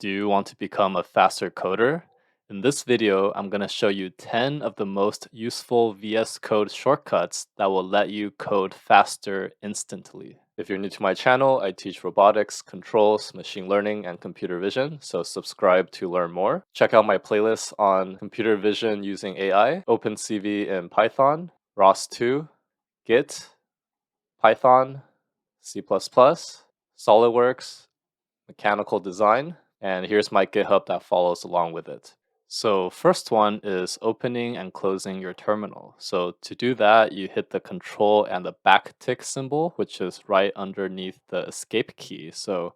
Do you want to become a faster coder? In this video, I'm going to show you 10 of the most useful VS Code shortcuts that will let you code faster instantly. If you're new to my channel, I teach robotics, controls, machine learning, and computer vision, so subscribe to learn more. Check out my playlists on computer vision using AI, OpenCV in Python, ROS2, Git, Python, C++, SolidWorks, mechanical design, and here's my GitHub that follows along with it. So first one is opening and closing your terminal. So to do that, you hit the control and the backtick symbol, which is right underneath the escape key. So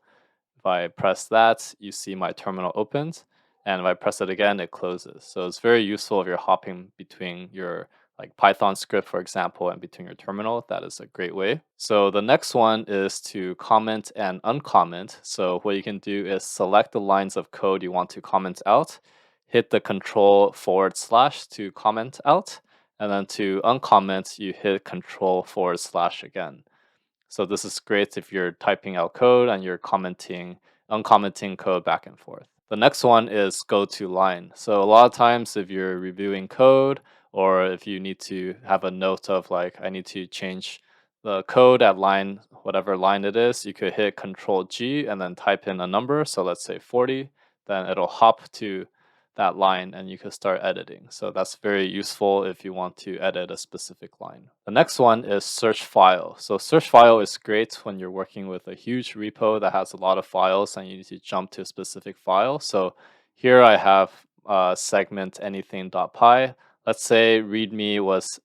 if I press that, you see my terminal opens, and if I press it again, it closes. So it's very useful if you're hopping between your like Python script, for example, and between your terminal. That is a great way. So the next one is to comment and uncomment. So what you can do is select the lines of code you want to comment out, hit the control / to comment out, and then to uncomment, you hit control / again. So this is great if you're typing out code and you're uncommenting code back and forth. The next one is go to line. So a lot of times if you're reviewing code or if you need to have a note of like, I need to change the code at line, whatever line it is, you could hit Control G and then type in a number. So let's say 40, then it'll hop to that line and you can start editing. So that's very useful if you want to edit a specific line. The next one is search file. So search file is great when you're working with a huge repo that has a lot of files and you need to jump to a specific file. So here I have segment anything.py. Let's say readme was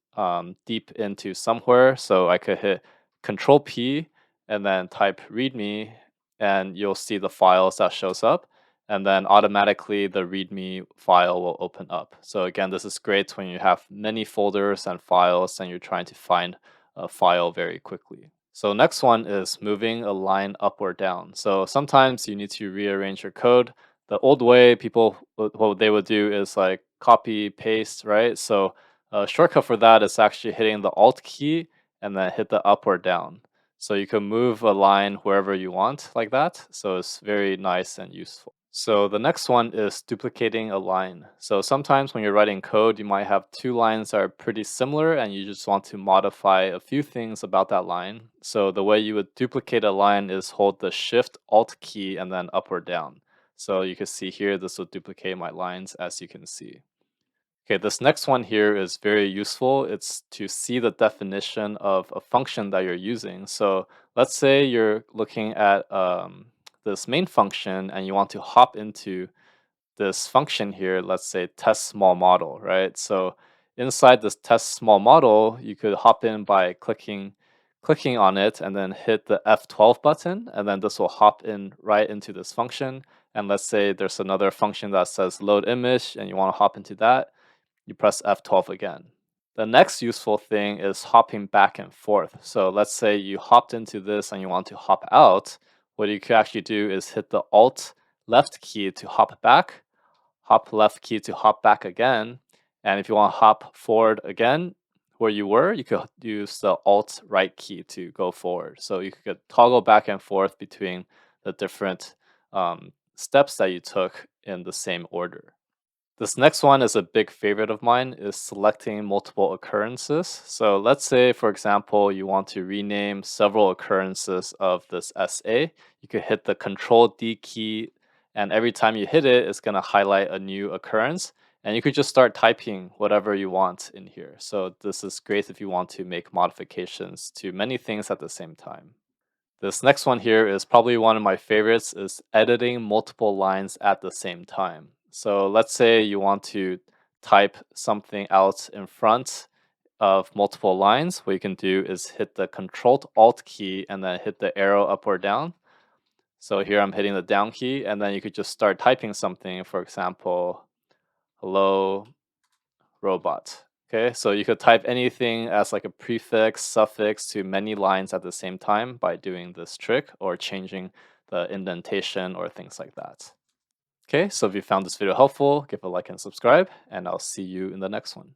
deep into somewhere. So I could hit Control P and then type readme and you'll see the files that shows up, and then automatically the README file will open up. So again, this is great when you have many folders and files and you're trying to find a file very quickly. So next one is moving a line up or down. So sometimes you need to rearrange your code. The old way people, what they would do is like copy paste, right? So a shortcut for that is actually hitting the Alt key and then hit the up or down. So you can move a line wherever you want like that. So it's very nice and useful. So the next one is duplicating a line. So sometimes when you're writing code, you might have two lines that are pretty similar and you just want to modify a few things about that line. So the way you would duplicate a line is hold the Shift Alt key and then up or down. So you can see here, this will duplicate my lines as you can see. Okay, this next one here is very useful. It's to see the definition of a function that you're using. So let's say you're looking at this main function and you want to hop into this function here, let's say test small model, right? So inside this test small model, you could hop in by clicking on it and then hit the F12 button, and then this will hop in right into this function. And let's say there's another function that says load image and you want to hop into that, you press F12 again. The next useful thing is hopping back and forth. So let's say you hopped into this and you want to hop out. What you could actually do is hit the Alt left key to hop back, hop left key to hop back again. And if you want to hop forward again, where you were, you could use the Alt right key to go forward. So you could toggle back and forth between the different steps that you took in the same order. This next one is a big favorite of mine, is selecting multiple occurrences. So let's say, for example, you want to rename several occurrences of this SA. You could hit the Control D key, and every time you hit it, it's going to highlight a new occurrence. And you could just start typing whatever you want in here. So this is great if you want to make modifications to many things at the same time. This next one here is probably one of my favorites, is editing multiple lines at the same time. So let's say you want to type something out in front of multiple lines. What you can do is hit the Control Alt key and then hit the arrow up or down. So here I'm hitting the down key, and then you could just start typing something, for example, hello robot. Okay, so you could type anything as like a prefix, suffix to many lines at the same time by doing this trick or changing the indentation or things like that. Okay, so if you found this video helpful, give a like and subscribe, and I'll see you in the next one.